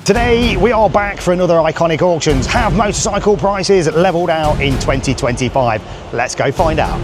Today we are back for another iconic auctions. Have motorcycle prices levelled out in 2025? Let's go find out.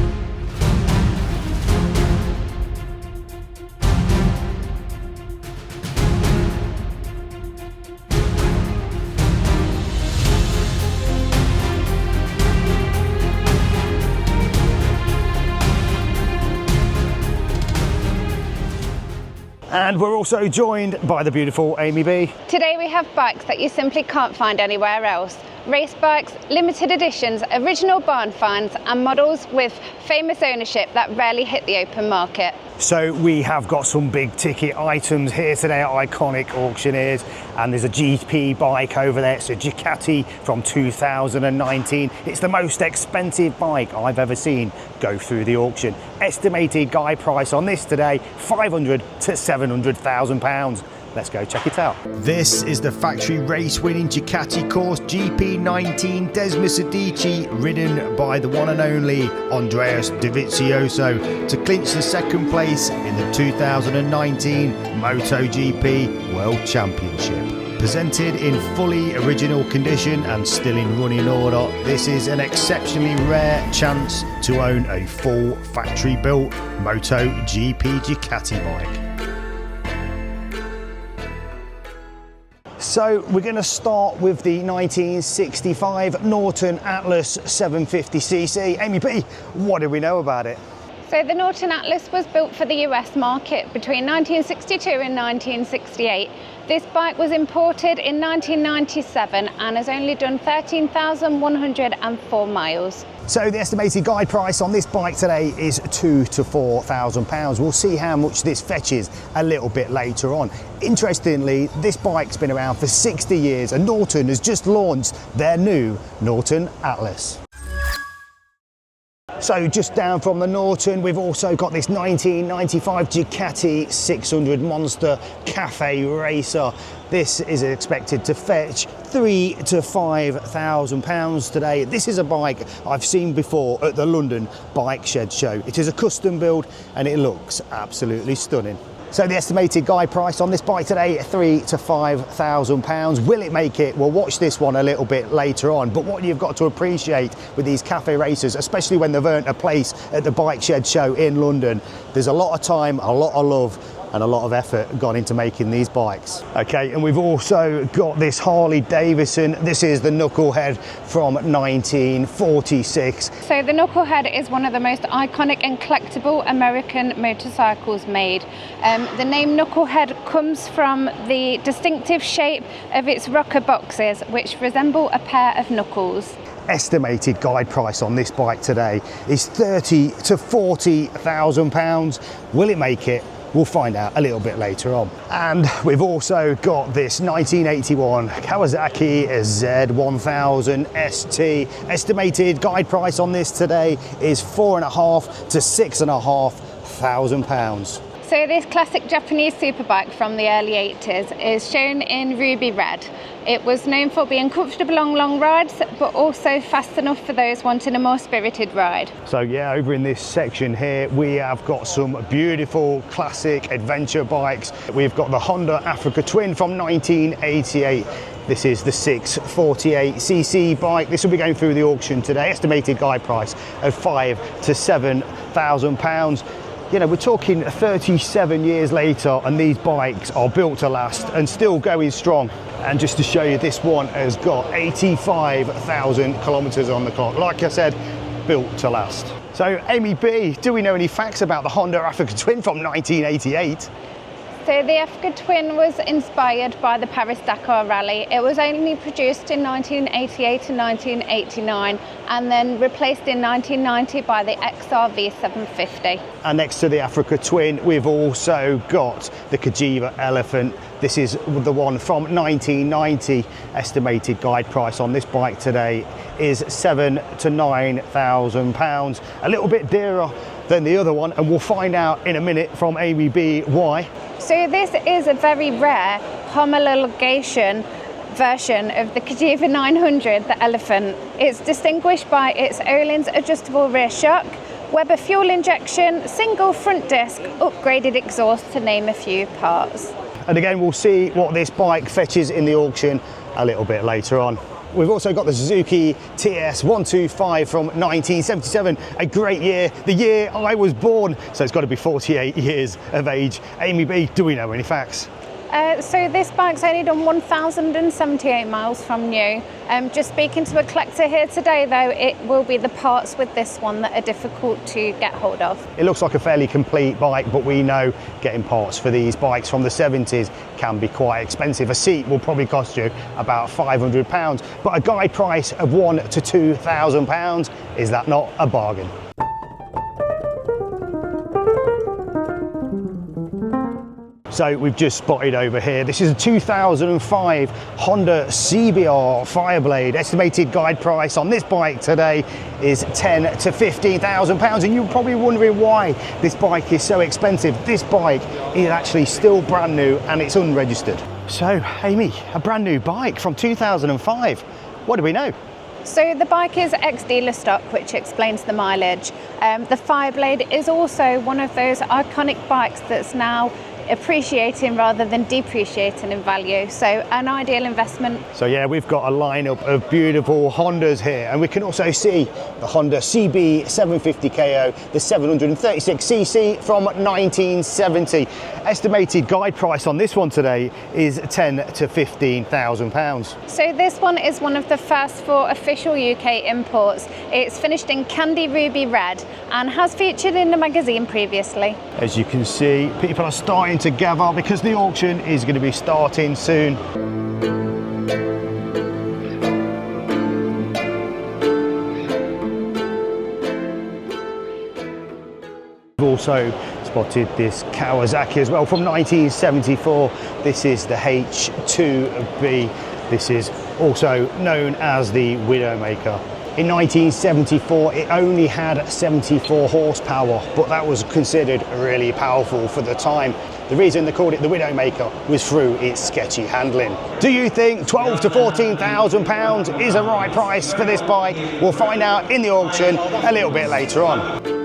And we're also joined by the beautiful Amy B. Today we have bikes that you simply can't find anywhere else. Race bikes, limited editions, original barn finds and models with famous ownership that rarely hit the open market. So we have got some big ticket items here today at Iconic Auctioneers, and there's a GP bike over there. It's a Ducati from 2019. It's the most expensive bike I've ever seen go through the auction. Estimated guide price on this today, £500,000 to £700,000. Let's go check it out. This is the factory race winning Ducati course GP19 Desmosedici, ridden by the one and only Andreas Dovizioso to clinch the second place in the 2019 MotoGP World Championship. Presented in fully original condition and still in running order, this is an exceptionally rare chance to own a full factory built MotoGP Ducati bike. So we're going to start with the 1965 Norton Atlas 750cc. Amy B, what do we know about it? So the Norton Atlas was built for the US market between 1962 and 1968. This bike was imported in 1997 and has only done 13,104 miles. So the estimated guide price on this bike today is £2,000 to £4,000. We'll see how much this fetches a little bit later on. Interestingly, this bike's been around for 60 years and Norton has just launched their new Norton Atlas. So just down from the Norton, we've also got this 1995 Ducati 600 Monster Cafe Racer. This is expected to fetch £3,000 to £5,000 today. This is a bike I've seen before at the London Bike Shed Show. It is a custom build and it looks absolutely stunning. So the estimated guide price on this bike today, £3,000 to £5,000. Will it make it? We'll watch this one a little bit later on. But what you've got to appreciate with these cafe racers, especially when they've earned a place at the Bike Shed Show in London, there's a lot of time, a lot of love and a lot of effort gone into making these bikes. Okay, and we've also got this Harley Davidson. This is the Knucklehead from 1946. So the Knucklehead is one of the most iconic and collectible American motorcycles made. The name Knucklehead comes from the distinctive shape of its rocker boxes, which resemble a pair of knuckles. Estimated guide price on this bike today is £30,000 to £40,000. Will it make it? We'll find out a little bit later on. And we've also got this 1981 Kawasaki Z1000 ST. Estimated guide price on this today is £4,500 to £6,500. So this classic Japanese superbike from the early 80s is shown in ruby red. It was known for being comfortable on long rides, but also fast enough for those wanting a more spirited ride. So yeah, over in this section here, we have got some beautiful classic adventure bikes. We've got the Honda Africa Twin from 1988. This is the 648cc bike. This will be going through the auction today. Estimated guide price of £5,000 to £7,000. You know, we're talking 37 years later and these bikes are built to last and still going strong. And just to show you, this one has got 85,000 kilometers on the clock. Like I said, built to last. So Amy B, do we know any facts about the Honda Africa Twin from 1988? So the Africa Twin was inspired by the Paris-Dakar Rally. It was only produced in 1988 and 1989 and then replaced in 1990 by the XRV 750. And next to the Africa Twin, we've also got the Cagiva Elephant. This is the one from 1990. Estimated guide price on this bike today is £7,000 to £9,000. A little bit dearer than the other one, and we'll find out in a minute from Amy B why. So this is a very rare homologation version of the Cagiva 900, the Elephant. It's distinguished by its Öhlins adjustable rear shock, Weber fuel injection, single front disc, upgraded exhaust, to name a few parts. And again, we'll see what this bike fetches in the auction a little bit later on. We've also got the Suzuki TS125 from 1977, a great year, the year I was born, so it's got to be 48 years of age. Amy B, do we know any facts? So this bike's only done 1,078 miles from new. Just speaking to a collector here today though, it will be the parts with this one that are difficult to get hold of. It looks like a fairly complete bike, but we know getting parts for these bikes from the 70s can be quite expensive. A seat will probably cost you about £500, but a guide price of £1,000 to £2,000, is that not a bargain? So we've just spotted over here, this is a 2005 Honda CBR Fireblade. Estimated guide price on this bike today is £10,000 to £15,000, and you're probably wondering why this bike is so expensive. This bike is actually still brand new and it's unregistered. So Amy, a brand new bike from 2005, what do we know? So the bike is ex-dealer stock, which explains the mileage. The Fireblade is also one of those iconic bikes that's now appreciating rather than depreciating in value, so an ideal investment. So yeah, we've got a lineup of beautiful Hondas here, and we can also see the Honda CB750KO, the 736cc from 1970. Estimated guide price on this one today is £10,000 to £15,000. So this one is one of the first 4 official UK imports. It's finished in Candy Ruby Red and has featured in the magazine previously. As you can see, people are starting to gather because the auction is going to be starting soon. We've also spotted this Kawasaki as well from 1974. This is the H2B. This is also known as the Widowmaker. In 1974, it only had 74 horsepower, but that was considered really powerful for the time. The reason they called it the Widowmaker was through its sketchy handling. Do you think £12,000 to £14,000 is a right price for this bike? We'll find out in the auction a little bit later on.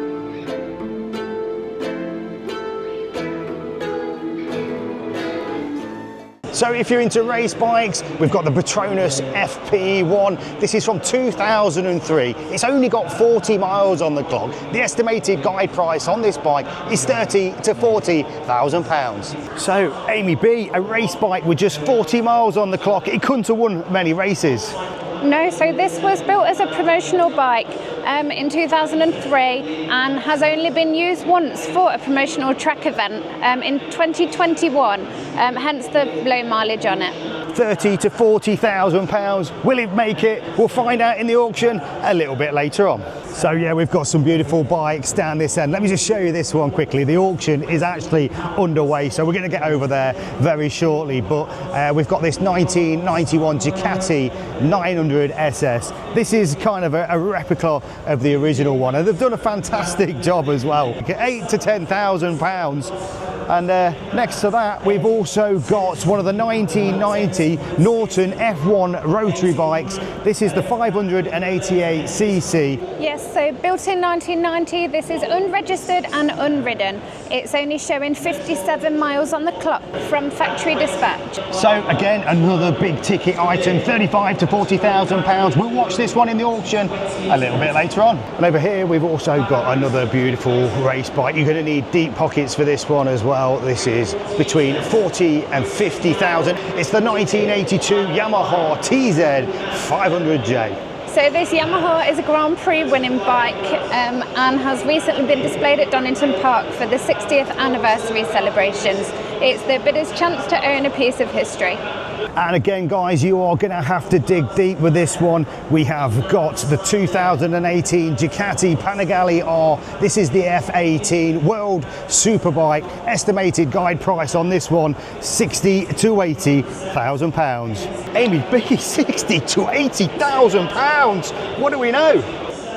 So if you're into race bikes, we've got the Petronas FP1. This is from 2003. It's only got 40 miles on the clock. The estimated guide price on this bike is £30,000 to £40,000. So Amy B, a race bike with just 40 miles on the clock, it couldn't have won many races. No, so this was built as a promotional bike in 2003 and has only been used once for a promotional track event in 2021, hence the low mileage on it. £30,000 to £40,000. Will it make it? We'll find out in the auction a little bit later on. So yeah, we've got some beautiful bikes down this end. Let me just show you this one quickly. The auction is actually underway, so we're going to get over there very shortly. But we've got this 1991 Ducati 900 SS. This is kind of a replica of the original one, and they've done a fantastic job as well. £8,000 to £10,000. And next to that, we've also got one of the 1990 Norton F1 rotary bikes. This is the 588cc. Yes, so built in 1990, this is unregistered and unridden. It's only showing 57 miles on the clock from factory dispatch. So again, another big ticket item, £35,000 to £40,000. We'll watch this one in the auction a little bit later on. And over here, we've also got another beautiful race bike. You're going to need deep pockets for this one as well. This is between £40,000 and £50,000. It's the 1982 Yamaha TZ500J. So this Yamaha is a Grand Prix winning bike and has recently been displayed at Donington Park for the 60th anniversary celebrations. It's the bidder's chance to own a piece of history. And again, guys, you are going to have to dig deep with this one. We have got the 2018 Ducati Panigale R. This is the F18 World Superbike. Estimated guide price on this one, £60,000 to £80,000. Amy B, £60,000 to £80,000. What do we know?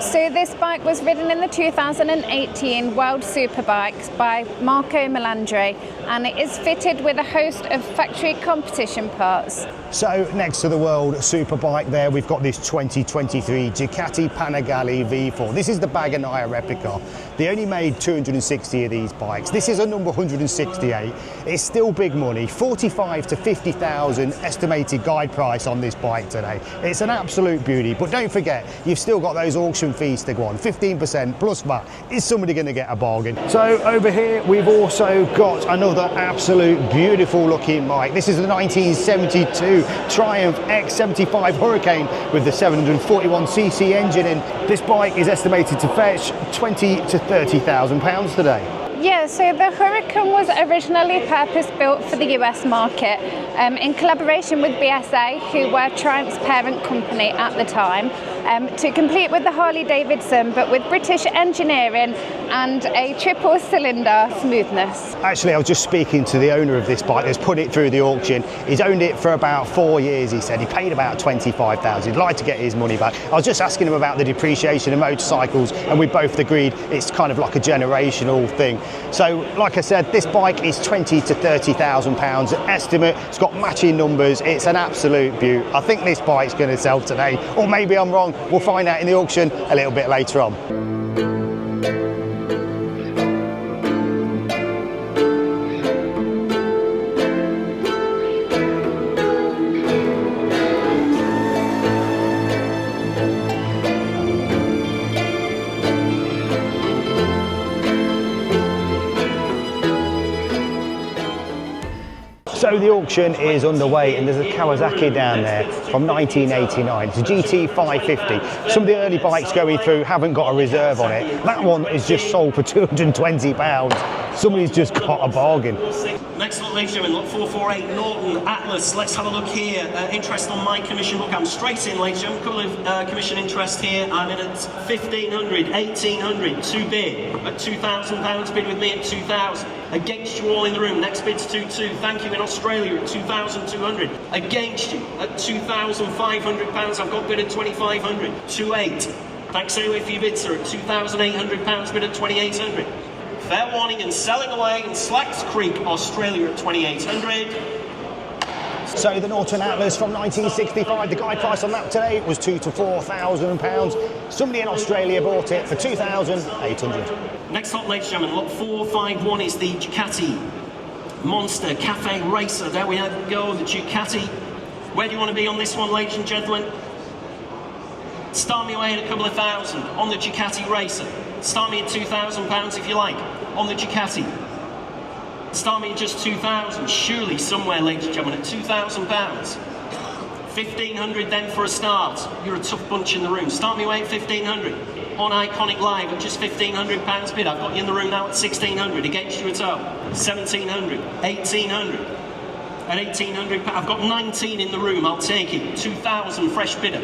So this bike was ridden in the 2018 World Superbikes by Marco Melandri, and it is fitted with a host of factory competition parts. So next to the World Superbike there, we've got this 2023 Ducati Panigale V4. This is the Baganaia replica. They only made 260 of these bikes. This is a number 168. It's still big money, 45 to 50,000 estimated guide price on this bike today. It's an absolute beauty, but don't forget, you've still got those auction fees to go on, 15% plus VAT. Is somebody going to get a bargain? So over here, we've also got another absolute beautiful looking bike. This is the 1972 Triumph X75 Hurricane with the 741cc engine in. This bike is estimated to fetch 20 to 30,000 pounds today. Yeah, so the Hurricane was originally purpose-built for the US market in collaboration with BSA, who were Triumph's parent company at the time, to compete with the Harley Davidson, but with British engineering and a triple cylinder smoothness. Actually, I was just speaking to the owner of this bike that's put it through the auction. He's owned it for about 4 years, he said. He paid about 25,000. He'd like to get his money back. I was just asking him about the depreciation of motorcycles, and we both agreed it's kind of like a generational thing. So, like I said, this bike is 20 to 30,000 pounds estimate. It's got matching numbers. It's an absolute beaut. I think this bike's going to sell today, or maybe I'm wrong. We'll find out in the auction a little bit later on. So the auction is underway, and there's a Kawasaki down there from 1989. It's a GT550. Some of the early bikes going through haven't got a reserve on it. That one is just sold for £220. Somebody's just got a bargain. Next up, ladies and gentlemen, lot 448 Norton Atlas. Let's have a look here. Interest on my commission book. I'm straight in, ladies and gentlemen. A couple of commission interest here. I'm in at 1,500, 1,800, two bid at £2,000. Bid with me at 2,000. Against you all in the room. Next bid's 2,200. Thank you in Australia at 2,200. Against you at £2,500. I've got bid at 2,500. 2,800. Thanks anyway for your bid, sir, at £2,800. Bid at 2,800. Fair warning and selling away in Slacks Creek, Australia at 2,800. So the Norton Atlas from 1965, the guide price on that today was £2,000 to £4,000. Somebody in Australia bought it for 2,800. Next up, ladies and gentlemen, lot 451 is the Ducati Monster Cafe Racer. There we go, the Ducati. Where do you want to be on this one, ladies and gentlemen? Start me away at a couple of thousand on the Ducati Racer. Start me at £2,000 if you like on the Ducati. Start me at just 2,000. Surely somewhere, ladies and gentlemen, at £2,000. 1,500 then for a start. You're a tough bunch in the room. Start me away at 1,500 on Iconic Live at just £1,500 bid. I've got you in the room now at 1,600. Against you at all. 1,700, 1,800. At 1,800, I've got 19 in the room. I'll take it. 2,000 fresh bidder.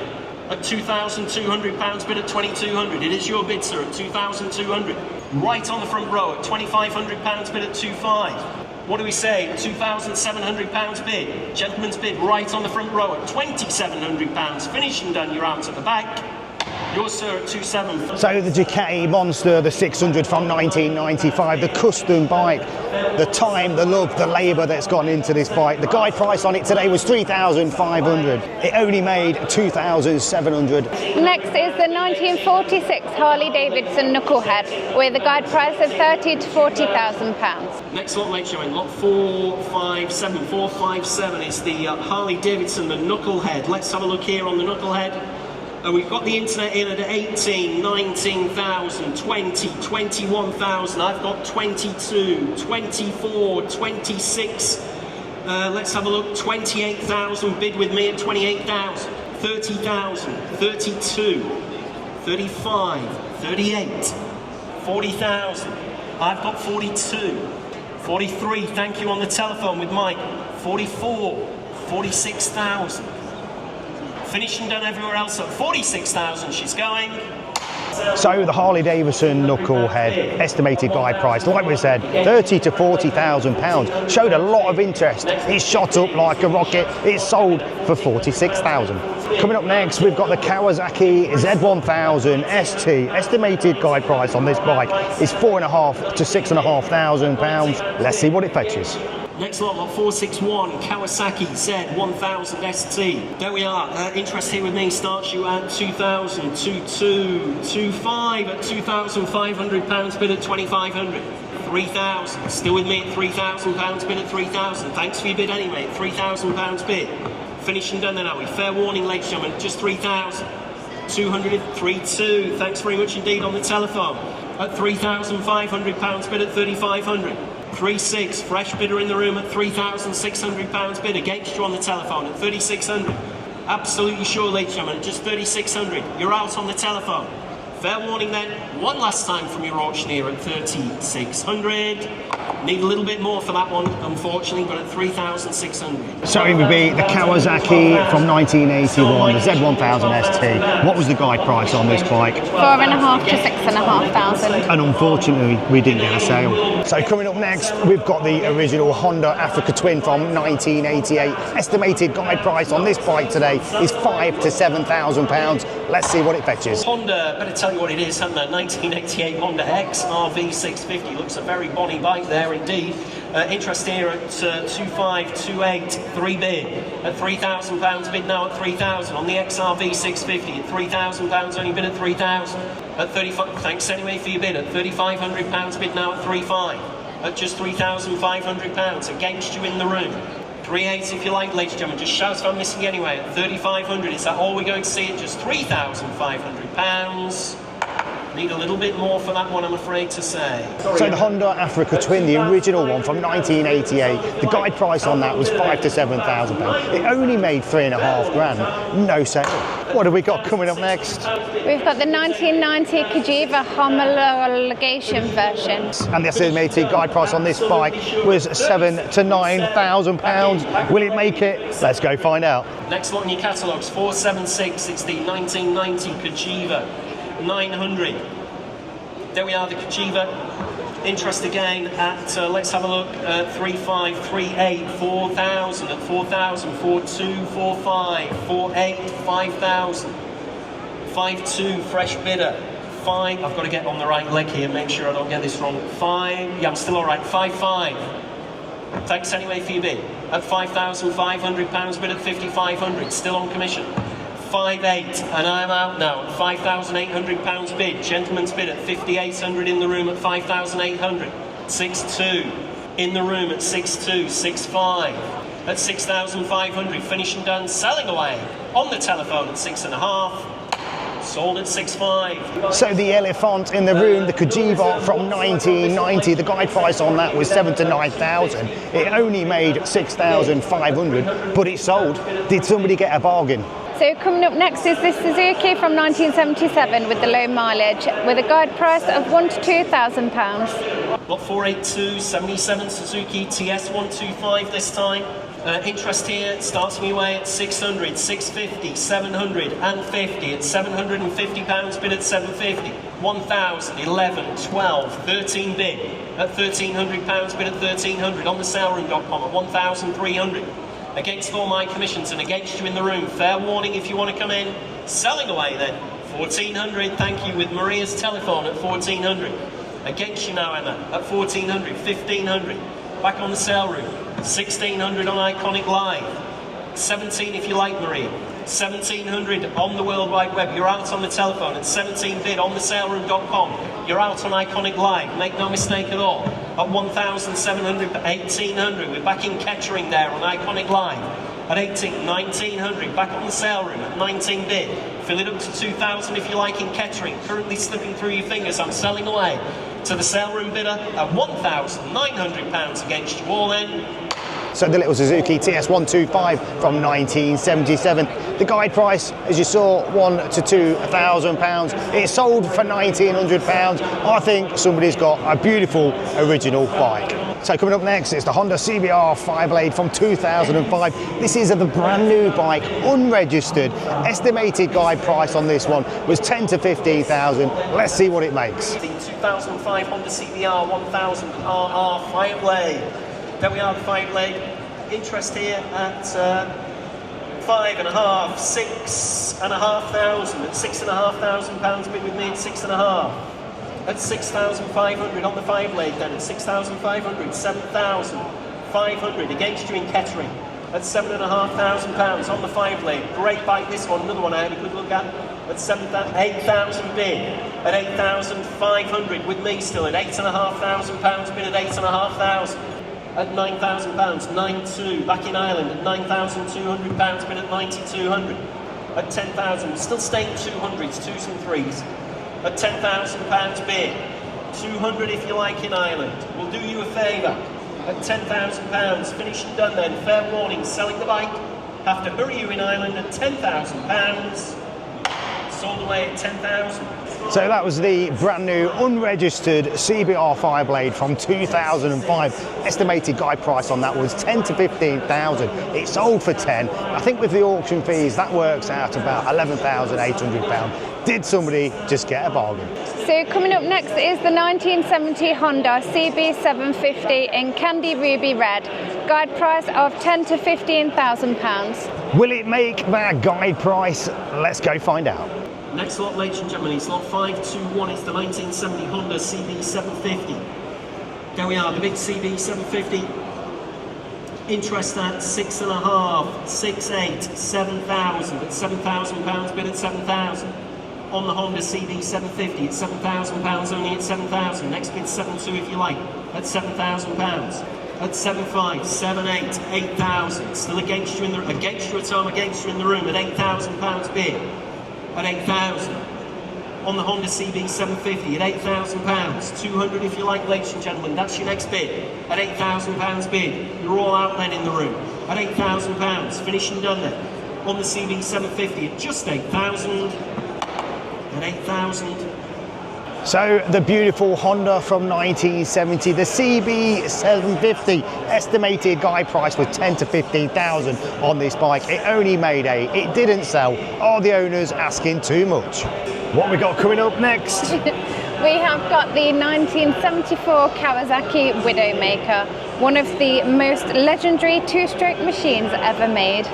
At £2,200 bid at 2,200. It is your bid, sir, at 2,200. Right on the front row at £2,500 bid at 2,500. What do we say? £2,700 bid. Gentleman's bid right on the front row at £2,700. Finishing done, your arms at the back. Yours, sir, at 2,700. So the Ducati Monster, the 600 from 1995, the custom bike, the time, the love, the labour that's gone into this bike. The guide price on it today was 3,500. It only made 2,700. Next is the 1946 Harley Davidson Knucklehead with a guide price of £30,000 to £40,000. Next lot, ladies and gentlemen, lot 457. 457 is the Harley Davidson, the Knucklehead. Let's have a look here on the Knucklehead. We've got the internet in at 18, 19,000, 20, 21,000. I've got 22, 24, 26. Let's have a look. 28,000 bid with me at 28,000. 30,000, 32, 35, 38, 40,000. I've got 42, 43. Thank you on the telephone with Mike. 44, 46,000. Finishing done everywhere else at 46,000 she's going. So the Harley Davidson Knucklehead, estimated guide price, like we said, 30 to 40,000 pounds. Showed a lot of interest. It shot up like a rocket. It sold for 46,000. Coming up next, we've got the Kawasaki Z1000 ST. Estimated guide price on this bike is 4,500 to 6,500 pounds. Let's see what it fetches. Next lot 461 Kawasaki Z1000 ST. There we are. Interest here with me starts you at 2,000, 2,225 at 2,500 pounds, bid at 2,500. 3,000. Still with me at 3,000 pounds, bid at 3,000. Thanks for your bid anyway. 3,000 pounds bid. Finished and done then, are we? Fair warning, ladies and gentlemen. Just 3,000. 200, 3,200. Thanks very much indeed on the telephone. At 3,500 pounds, bid at 3,500. 3,600, fresh bidder in the room at 3,600 pounds bid against you on the telephone at 3,600. Absolutely sure, ladies and gentlemen, just 3,600. You're out on the telephone. Fair warning then, one last time from your auctioneer at 3,600. Need a little bit more for that one, unfortunately, but at 3,600. So it would be the Kawasaki from 1981, the Z1000 ST. What was the guide price on this bike? 4,500 to 6,500. And unfortunately, we didn't get a sale. So coming up next, we've got the original Honda Africa Twin from 1988. Estimated guide price on this bike today is 5,000 to 7,000 pounds. Let's see what it fetches. Honda, better tell you what it is, haven't they? 1988 Honda XRV 650. Looks a very bonny bike there indeed. Interest here at 2,528, 3 bid at 3,000 pounds, bid now at 3,000 on the XRV 650 at 3,000 pounds, only bid at 3,000 at 35. Thanks anyway for your bid at 3,500 pounds, bid now at 3,500 at just 3,500 pounds against you in the room. 3,800 if you like, ladies and gentlemen. Just shout if I'm missing anyway at 3,500. Is that all we're going to see at just 3,500 pounds? Need a little bit more for that one, I'm afraid to say. So the Honda Africa Twin, the original one from 1988, the guide price on that was 5,000 to 7,000 pounds. It only made 3.5 grand. No sale. What have we got coming up next? We've got the 1990 Cagiva homologation version. And the estimated guide price on this bike was 7,000 to 9,000 pounds. Will it make it? Let's go find out. Next lot in your catalogues, 476. It's the 1990 Cagiva 900. There we are, the Cagiva. Interest again at, let's have a look, 3,538, 4,000 at 4,000, 4,245, 4,800, 5,000, 5,200, fresh bidder. 5, I've got to get on the right leg here, make sure I don't get this wrong. 5, yeah, I'm still all right, 5,500. Thanks anyway for your bid. At 5,500 pounds, bid at 5,500, still on commission. 5,800, and I'm out now at 5,800 pounds bid. Gentleman's bid at 5,800 in the room at 5,800. 6,200 in the room at 6,200. 6,500 at 6,500. Finished and done. Selling away on the telephone at 6,500. Sold at 6,500. So the Elephant in the room, the Cagiva from 1990, the guide price on that was 7,000 to 9,000. It only made 6,500, but it sold. Did somebody get a bargain? So coming up next is this Suzuki from 1977 with the low mileage, with a guide price of £1,000 to £2,000. Lot 482, 77 Suzuki TS125 this time. Interest here starts me away at 600, 650, 750 at 750 pounds bid at 750, 1,000, 11, 12, 13 bid at 1,300 pounds bid at 1,300 on the saleroom.com at 1,300. Against all my commissions and against you in the room. Fair warning if you want to come in. Selling away then. 1,400, thank you, with Maria's telephone at 1,400. Against you now, Emma, at 1,400, 1,500. Back on the sale room. 1,600 on Iconic Live. 17 if you like, Maria. 1,700 on the World Wide Web. You're out on the telephone at 17 bid on the saleroom.com. You're out on Iconic Live. Make no mistake at all. At 1,700, 1,800. We're back in Kettering there on Iconic Live. At 18, 1,900. Back on the sale room at 19 bid. Fill it up to 2,000 if you like in Kettering. Currently slipping through your fingers. I'm selling away to the sale room bidder at £1,900 against you all then. So the little Suzuki TS125 from 1977. The guide price, as you saw, £1,000 to £2,000. It sold for £1,900. I think somebody's got a beautiful original bike. So coming up next, it's the Honda CBR Fireblade from 2005. This is the brand new bike, unregistered. Estimated guide price on this one was 10 to 15,000. Let's see what it makes. The 2005 Honda CBR 1000 RR Fireblade. There we are, the Fireblade. Interest here at 5,500, 6,500. At £6,500 bid with me at 6,500. At 6,500 on the Fireblade then, at 6,500, 7,500 against you in Kettering. At £7,500 on the Fireblade. Great bike this one, another one I had a good look at 8,000 bid. At 8,500 with me still, at £8,500 bid at 8,500. At £9,000, 9,200 back in Ireland. At £9,200 bid at 9,200. At 10,000, still staying 200s, 2s and 3s. At £10,000 bid, 200 if you like in Ireland. We'll do you a favour. At £10,000, finished and done then. Fair warning, selling the bike. Have to hurry you in Ireland at £10,000. Sold away at 10,000. So that was the brand new unregistered CBR Fireblade from 2005. Estimated guide price on that was 10 to 15,000. It sold for 10. I think with the auction fees that works out about £11,800. Did somebody just get a bargain? So coming up next is the 1970 Honda CB750 in Candy Ruby Red. Guide price of 10 to 15,000 £. Will it make that guide price? Let's go find out. Next lot, ladies and gentlemen, it's lot 521. It's the 1970 Honda CB750. There we are, the big CB750. Interest at 6,500, 6,800, 7,000. At £7,000 bid at 7,000. On the Honda CB750, it's £7,000 only at 7,000. Next bid 7,200 if you like, at £7,000. At 7,500, 7,800, 8,000. Still against you in the room, against you at home, against you in the room at £8,000 bid. At 8,000. On the Honda CB750 at £8,000. 200 if you like, ladies and gentlemen. That's your next bid. At £8,000 bid. You're all out then in the room. At £8,000. Finish and done then. On the CB750 at just 8,000. At 8,000. So the beautiful Honda from 1970, the CB750, estimated guide price was 10 to 15,000 on this bike. It only made 8. It didn't sell. Are the owners asking too much? What we got coming up next? We have got the 1974 Kawasaki Widowmaker, one of the most legendary two-stroke machines ever made.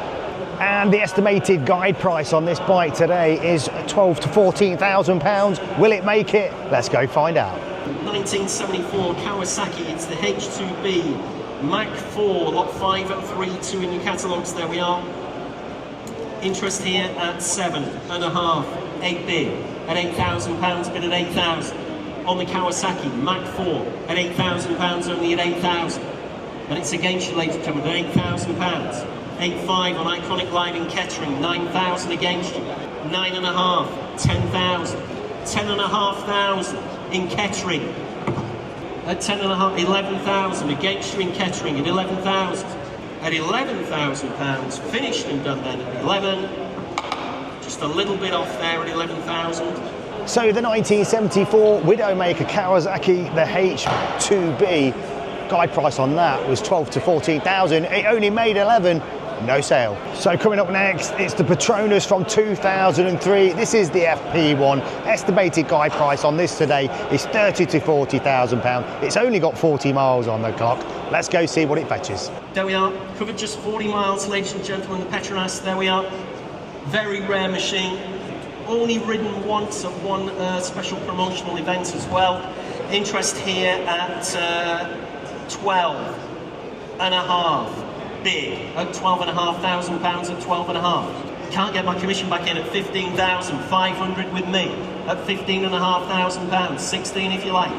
And the estimated guide price on this bike today is 12 to 14,000 £. Will it make it? Let's go find out. 1974 Kawasaki, it's the H2B Mach 4, lot 532 in your catalogues. There we are. Interest here at 7,500, 8 bid at £8,000 bid at 8,000. On the Kawasaki Mach 4 at £8,000 only at 8,000. And it's against you, ladies and gentlemen, at £8,000. 8,500 on Iconic Live in Kettering, 9,000 against you. 9,500, 10,000. 10,500 in Kettering. At 10,500, 11,000 against you in Kettering at 11,000. At £11,000, finished and done then at 11. Just a little bit off there at 11,000. So the 1974 Widowmaker Kawasaki, the H2B, guide price on that was 12 to 14,000. It only made 11. No sale. So coming up next, it's the Petronas from 2003. This is the FP1. Estimated guide price on this today is 30 to 40,000 £. It's only got 40 miles on the clock. Let's go see what it fetches. There we are, covered just 40 miles, ladies and gentlemen, the Petronas. There we are. Very rare machine. Only ridden once at one special promotional event as well. Interest here at 12,500. Big at £12,500 at 12,500. Can't get my commission back in at 15,500 with me at £15,500. 16 if you like.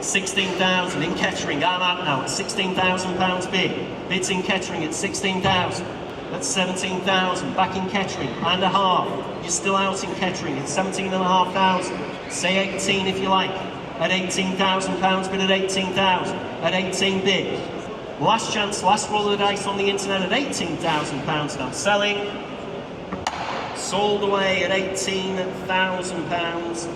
16,000 in Kettering. I'm out now at £16,000 bid. Bids in Kettering at 16,000. At 17,000 back in Kettering and a half. You're still out in Kettering at 17,500. Say 18 if you like. At £18,000 bid at 18,000. At 18 bid. Last chance, last roll of the dice on the internet at £18,000 now selling. Sold away at £18,000.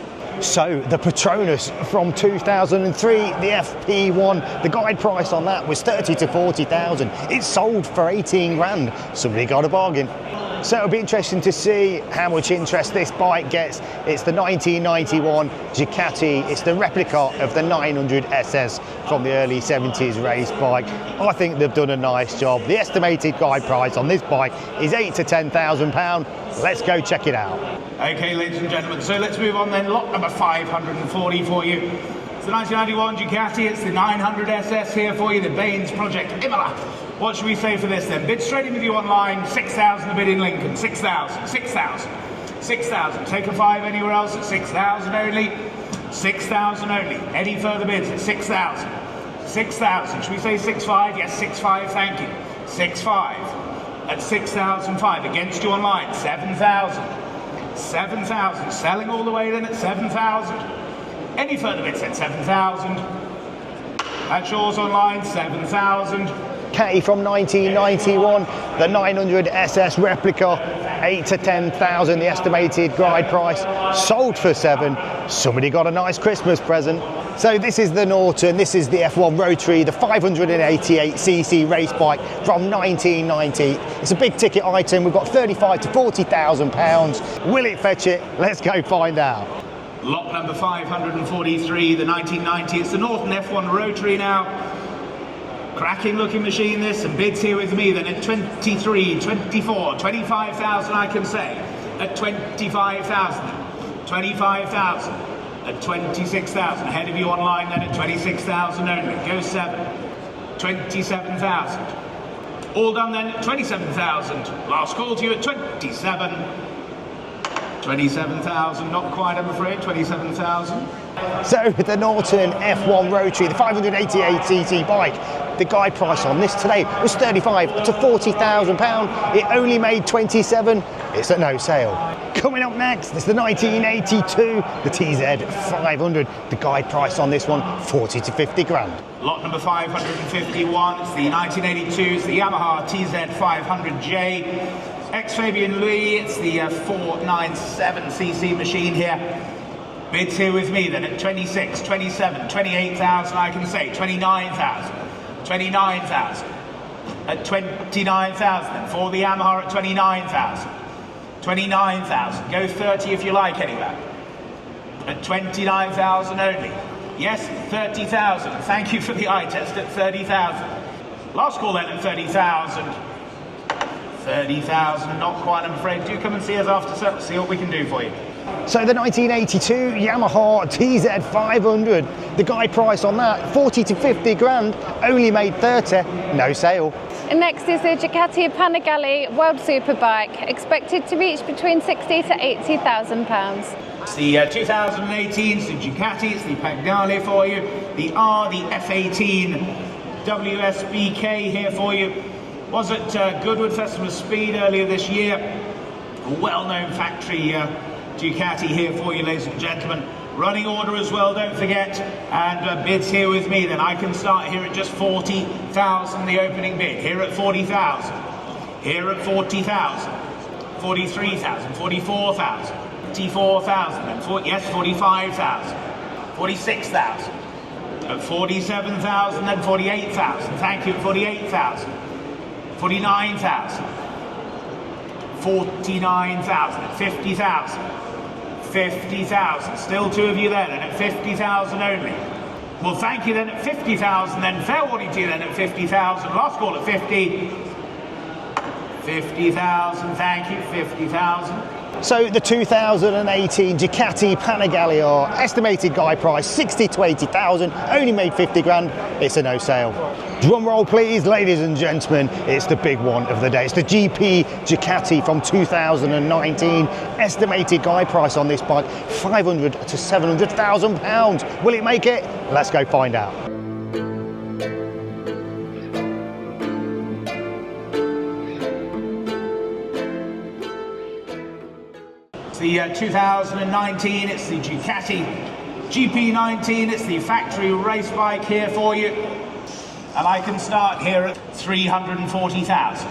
So the Petronas from 2003, the FP1, the guide price on that was 30 to 40,000. It sold for 18 grand. Somebody got a bargain. So it'll be interesting to see how much interest this bike gets. It's the 1991 Ducati. It's the replica of the 900 SS from the early 70s race bike. I think they've done a nice job. The estimated guide price on this bike is £8,000 to £10,000. Let's go check it out. Okay, ladies and gentlemen, so let's move on then. Lot number 540 for you. It's the 1991 Ducati. It's the 900 SS here for you, the Baines Project Imola. What should we say for this then? Bid straight in with you online, 6,000 the bid in Lincoln, 6,000, 6,000, 6,000. Take a 5 anywhere else at 6,000 only, 6,000 only. Any further bids at 6,000, 6,000. Should we say 6,500? Yes, 6,500, thank you. 6,500 at 6,005. Against you online, 7,000, 7,000. Selling all the way then at 7,000. Any further bids at 7,000. That's yours online, 7,000. Ducati from 1991, the 900 SS replica, 8 to 10,000, the estimated guide price, sold for 7. Somebody got a nice Christmas present. So this is the Norton, this is the F1 Rotary, the 588cc race bike from 1990. It's a big ticket item. We've got 35 to 40,000 pounds. Will it fetch it? Let's go find out. Lot number 543, the 1990. It's the Norton F1 Rotary now. Cracking looking machine this, and bids here with me then at 23, 24, 25,000 I can say, at 25,000, 25,000, at 26,000, ahead of you online then at 26,000 only, go 7, 27,000, all done then at 27,000, last call to you at 27, 27,000, not quite I'm afraid, 27,000. So the Norton F1 Rotary, the 588cc bike, the guide price on this today was 35 to 40,000 pounds. It only made 27. It's at no sale. Coming up next is the 1982, the TZ500. The guide price on this one, 40 to 50 grand. Lot number 551, it's the 1982, it's the Yamaha TZ500J. Ex-Fabian Louis, it's the 497cc machine here. Bids here with me then at 26, 27, 28,000 I can say, 29,000, 29,000, at 29,000, and for the Yamaha at 29,000, 29,000, go 30 if you like anywhere, at 29,000 only, yes, 30,000, thank you for the eye test at 30,000, last call then at 30,000, 30,000, not quite I'm afraid, do come and see us after, see what we can do for you. So the 1982 Yamaha TZ500, the guide price on that, 40 to 50 grand, only made 30, no sale. And next is the Ducati Panigale World Superbike, expected to reach between 60 to 80,000 pounds. It's the 2018, it's the Ducati, it's the Panigale for you, the F18 WSBK here for you. Was at Goodwood Festival of Speed earlier this year, a well-known factory Ducati here for you, ladies and gentlemen. Running order as well, don't forget, and bids here with me then. I can start here at just 40,000, the opening bid. Here at 40,000, here at 40,000, 43,000, 44,000, 54,000, and yes, 45,000, 46,000, at 47,000, then 48,000, thank you, 48,000, 49,000, 49,000, 50,000, 50,000, still two of you there then at 50,000 only. Well, thank you then at 50,000 then, fair warning to you then at 50,000, last call at 50, 50,000, thank you, 50,000. So the 2018 Ducati Panigale, estimated guide price 60 to 80,000, only made 50 grand, it's a no sale. Drum roll please, ladies and gentlemen, it's the big one of the day. It's the GP Ducati from 2019, estimated guide price on this bike 500 to 700,000 pounds. Will it make it? Let's go find out. It's the 2019, it's the Ducati GP19, it's the factory race bike here for you. And I can start here at 340,000,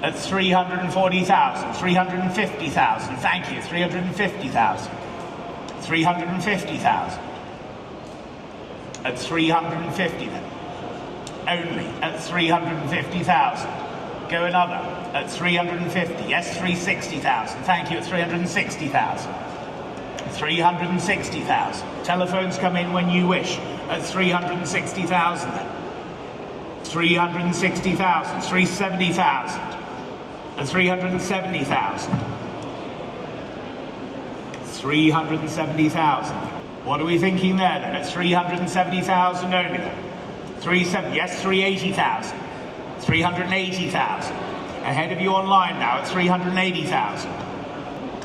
at 340,000, 350,000, thank you, 350,000, 350,000. At 350 then. Only at 350,000. Go another at 350. Yes, 360,000. Thank you, at 360,000. 360,000. Telephones come in when you wish. At 360,000 then. 360,000. 370,000. At 370,000. 370,000. What are we thinking there then? At 370,000 only then. 370, yes, 380,000. 380,000. Ahead of you online now at 380,000.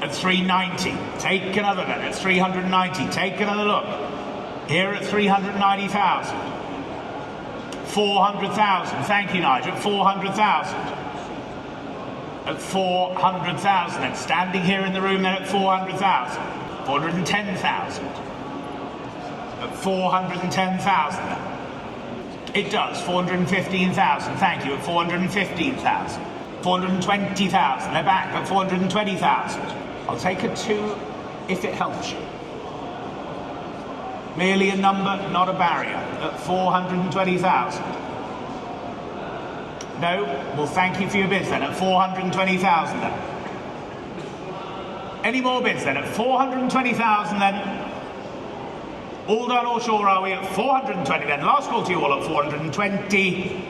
At 390. Take another then at 390. Take another look. Here at 390,000. 400,000. Thank you, Nigel. At 400,000. At 400,000. And standing here in the room then at 400,000. 410,000. At 410,000. It does. 415,000. Thank you. At 415,000. 420,000. They're back at 420,000. I'll take a 2 if it helps you. Merely a number, not a barrier. At 420,000. No? Well, thank you for your bids then. At 420,000 then. Any more bids then? At 420,000 then. All done or sure are we at 420 then? Last call to you all at 420.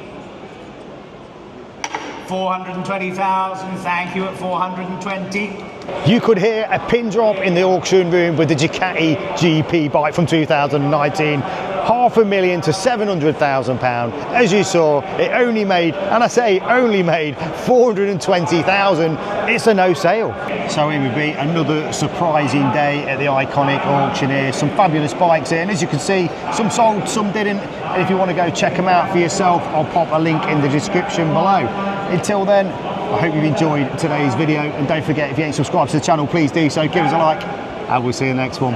420,000, thank you at 420. You could hear a pin drop in the auction room with the Ducati GP bike from 2019. £500,000 to £700,000. As you saw, it only made, and I say only made, 420,000. It's a no sale. So it would be another surprising day at the iconic auctioneers. Some fabulous bikes here, and as you can see, some sold, some didn't. And if you want to go check them out for yourself, I'll pop a link in the description below. Until then, I hope you've enjoyed today's video, and don't forget, if you ain't subscribed to the channel, please do so. Give us a like, and we'll see you in the next one.